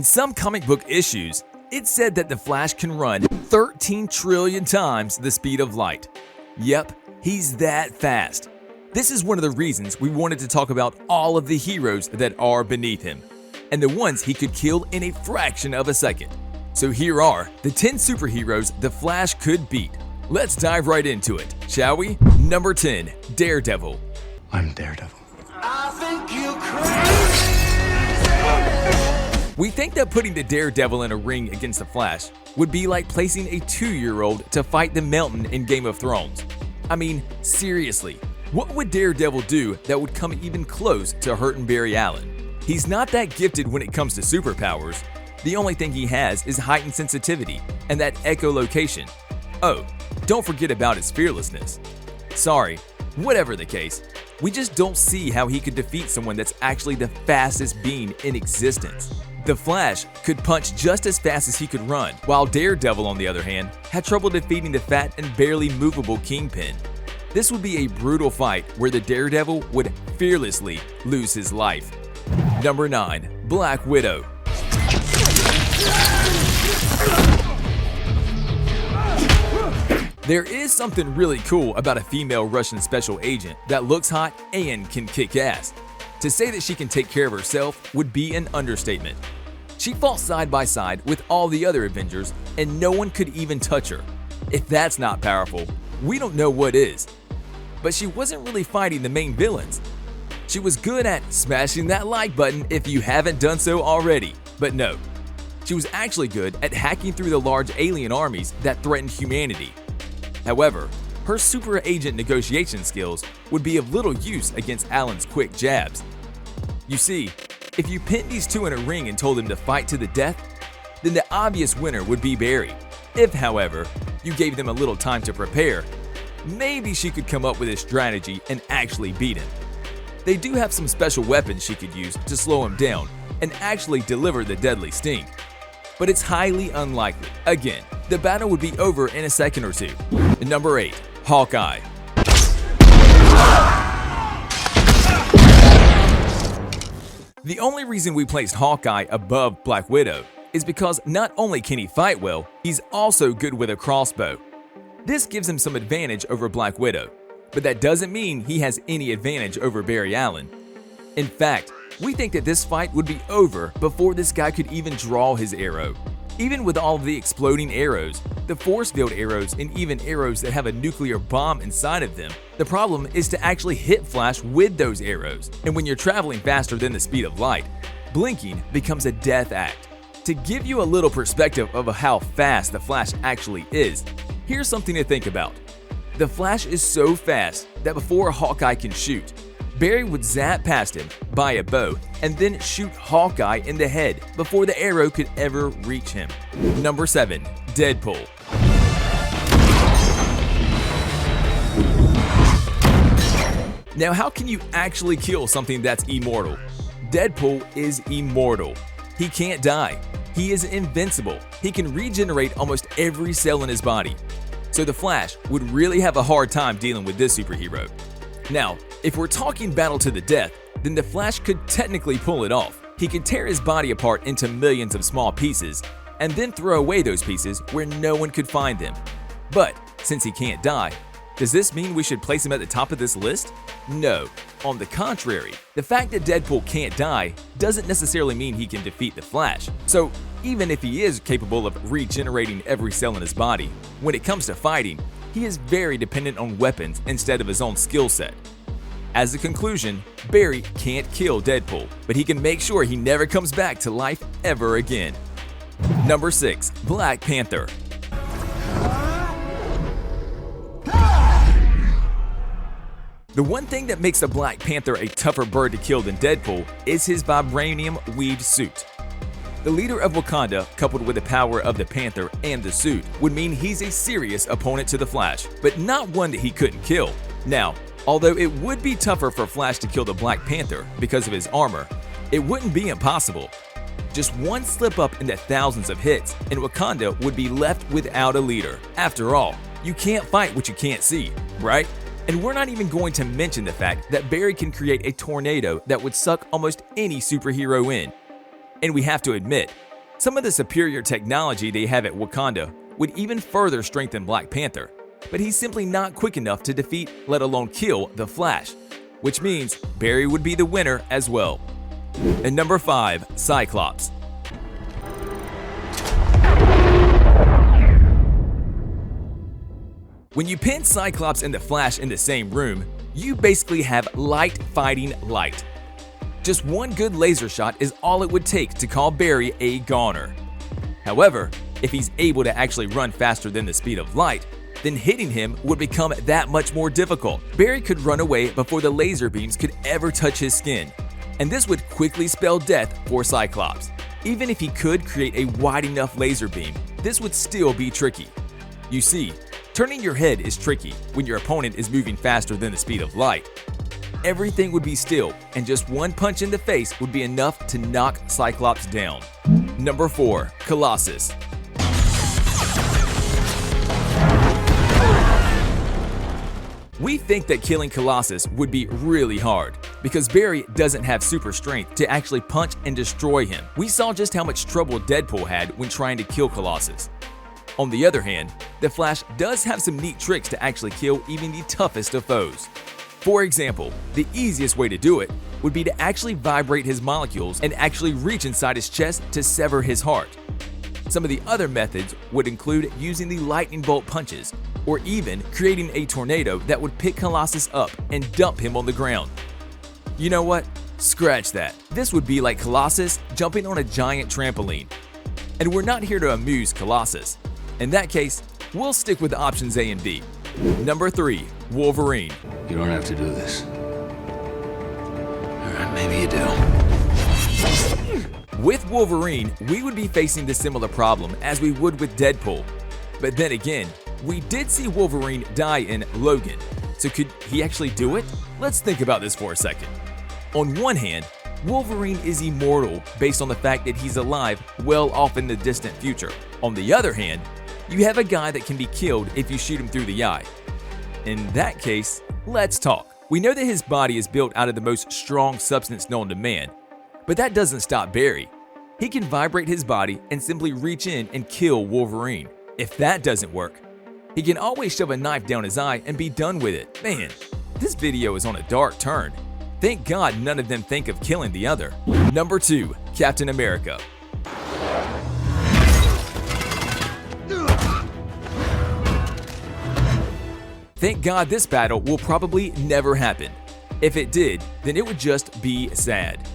some comic book issues, it's said that the Flash can run 13 trillion times the speed of light. Yep, he's that fast. This is one of the reasons we wanted to talk about all of the heroes that are beneath him, and the ones he could kill in a fraction of a second. So here are the 10 superheroes the Flash could beat. Let's dive right into it, shall we? Number 10, Daredevil. I'm Daredevil. I think you crazy. We think that putting the Daredevil in a ring against the Flash would be like placing a 2-year-old to fight the Mountain in Game of Thrones. I mean, seriously, what would Daredevil do that would come even close to hurting Barry Allen? He's not that gifted when it comes to superpowers. The only thing he has is heightened sensitivity and that echolocation. Oh, don't forget about his fearlessness. Sorry, whatever the case, we just don't see how he could defeat someone that's actually the fastest being in existence. The Flash could punch just as fast as he could run, while Daredevil, on the other hand, had trouble defeating the fat and barely movable Kingpin. This would be a brutal fight where the Daredevil would fearlessly lose his life. Number 9, Black Widow. There is something really cool about a female Russian special agent that looks hot and can kick ass. To say that she can take care of herself would be an understatement. She fought side by side with all the other Avengers and no one could even touch her. If that's not powerful, we don't know what is. But she wasn't really fighting the main villains. She was good at smashing that like button if you haven't done so already, but no. She was actually good at hacking through the large alien armies that threatened humanity. However, her super agent negotiation skills would be of little use against Alan's quick jabs. You see, if you pinned these two in a ring and told them to fight to the death, then the obvious winner would be Barry. If, however, you gave them a little time to prepare, maybe she could come up with a strategy and actually beat him. They do have some special weapons she could use to slow him down and actually deliver the deadly sting. But it's highly unlikely. Again, the battle would be over in a second or two. Number 8, Hawkeye. The only reason we placed Hawkeye above Black Widow is because not only can he fight well, he's also good with a crossbow. This gives him some advantage over Black Widow, but that doesn't mean he has any advantage over Barry Allen. In fact, we think that this fight would be over before this guy could even draw his arrow. Even with all of the exploding arrows, the force field arrows, and even arrows that have a nuclear bomb inside of them, the problem is to actually hit Flash with those arrows. And when you're traveling faster than the speed of light, blinking becomes a death act. To give you a little perspective of how fast the Flash actually is, here's something to think about. The Flash is so fast that before Hawkeye can shoot, Barry would zap past him by a bow and then shoot Hawkeye in the head before the arrow could ever reach him. Number 7, Deadpool. Now, how can you actually kill something that's immortal? Deadpool is immortal. He can't die. He is invincible. He can regenerate almost every cell in his body. So the Flash would really have a hard time dealing with this superhero. Now, if we're talking battle to the death, then the Flash could technically pull it off. He could tear his body apart into millions of small pieces and then throw away those pieces where no one could find them. But since he can't die, does this mean we should place him at the top of this list? No. On the contrary, the fact that Deadpool can't die doesn't necessarily mean he can defeat the Flash. So even if he is capable of regenerating every cell in his body, when it comes to fighting, he is very dependent on weapons instead of his own skill set. As a conclusion, Barry can't kill Deadpool, but he can make sure he never comes back to life ever again. Number 6, Black Panther. The one thing that makes the Black Panther a tougher bird to kill than Deadpool is his vibranium weaved suit. The leader of Wakanda, coupled with the power of the Panther and the suit, would mean he's a serious opponent to the Flash, but not one that he couldn't kill. Now, although it would be tougher for Flash to kill the Black Panther because of his armor, it wouldn't be impossible. Just one slip up in the thousands of hits, and Wakanda would be left without a leader. After all, you can't fight what you can't see, right? And we're not even going to mention the fact that Barry can create a tornado that would suck almost any superhero in. And we have to admit, Some of the superior technology they have at Wakanda would even further strengthen Black Panther, but he's simply not quick enough to defeat, let alone kill, the Flash, which means Barry would be the winner as well. And number 5, Cyclops. When you pin Cyclops and the Flash in the same room, you basically have light fighting light. Just one good laser shot is all it would take to call Barry a goner. However, if he's able to actually run faster than the speed of light, then hitting him would become that much more difficult. Barry could run away before the laser beams could ever touch his skin, and this would quickly spell death for Cyclops. Even if he could create a wide enough laser beam, this would still be tricky. You see, turning your head is tricky when your opponent is moving faster than the speed of light. Everything would be still, and just one punch in the face would be enough to knock Cyclops down. Number 4, Colossus. We think that killing Colossus would be really hard, because Barry doesn't have super strength to actually punch and destroy him. We saw just how much trouble Deadpool had when trying to kill Colossus. On the other hand, the Flash does have some neat tricks to actually kill even the toughest of foes. For example, the easiest way to do it would be to actually vibrate his molecules and actually reach inside his chest to sever his heart. Some of the other methods would include using the lightning bolt punches, or even creating a tornado that would pick Colossus up and dump him on the ground. You know what? Scratch that. This would be like Colossus jumping on a giant trampoline. And we're not here to amuse Colossus. In that case, we'll stick with options A and B. Number 3, Wolverine. You don't have to do this. Alright, maybe you do. With Wolverine, we would be facing the similar problem as we would with Deadpool. But then again, we did see Wolverine die in Logan, so could he actually do it? Let's think about this for a second. On one hand, Wolverine is immortal based on the fact that he's alive well off in the distant future. On the other hand, you have a guy that can be killed if you shoot him through the eye. In that case, let's talk. We know that his body is built out of the most strong substance known to man, but that doesn't stop Barry. He can vibrate his body and simply reach in and kill Wolverine. If that doesn't work, he can always shove a knife down his eye and be done with it. Man, this video is on a dark turn. Thank God none of them think of killing the other. Number 2, Captain America. Thank God this battle will probably never happen. If it did, then it would just be sad.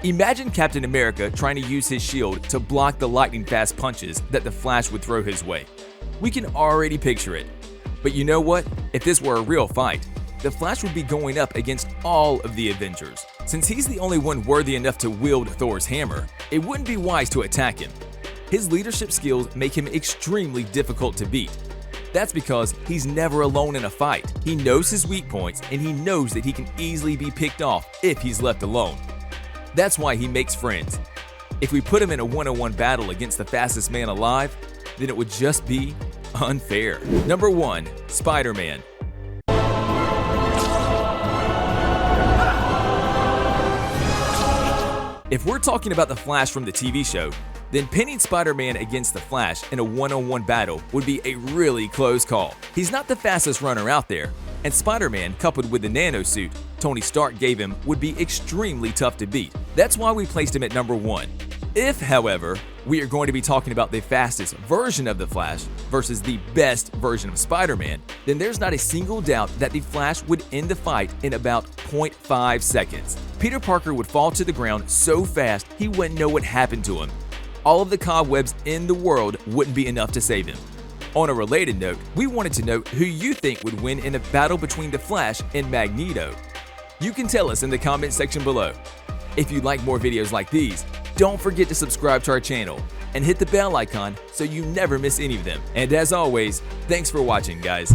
Imagine Captain America trying to use his shield to block the lightning-fast punches that the Flash would throw his way. We can already picture it. But you know what? If this were a real fight, the Flash would be going up against all of the Avengers. Since he's the only one worthy enough to wield Thor's hammer, it wouldn't be wise to attack him. His leadership skills make him extremely difficult to beat. That's because he's never alone in a fight. He knows his weak points, and he knows that he can easily be picked off if he's left alone. That's why he makes friends. If we put him in a one-on-one battle against the fastest man alive, then it would just be unfair. Number 1, Spider-Man. If we're talking about the Flash from the TV show, then pinning Spider-Man against the Flash in a one-on-one battle would be a really close call. He's not the fastest runner out there, and Spider-Man, coupled with the nanosuit Tony Stark gave him, would be extremely tough to beat. That's why we placed him at number 1. If, however, we are going to be talking about the fastest version of the Flash versus the best version of Spider-Man, then there's not a single doubt that the Flash would end the fight in about 0.5 seconds. Peter Parker would fall to the ground so fast he wouldn't know what happened to him. All of the cobwebs in the world wouldn't be enough to save him. On a related note, we wanted to know who you think would win in a battle between the Flash and Magneto. You can tell us in the comment section below. If you'd like more videos like these, don't forget to subscribe to our channel and hit the bell icon so you never miss any of them. And as always, thanks for watching, guys.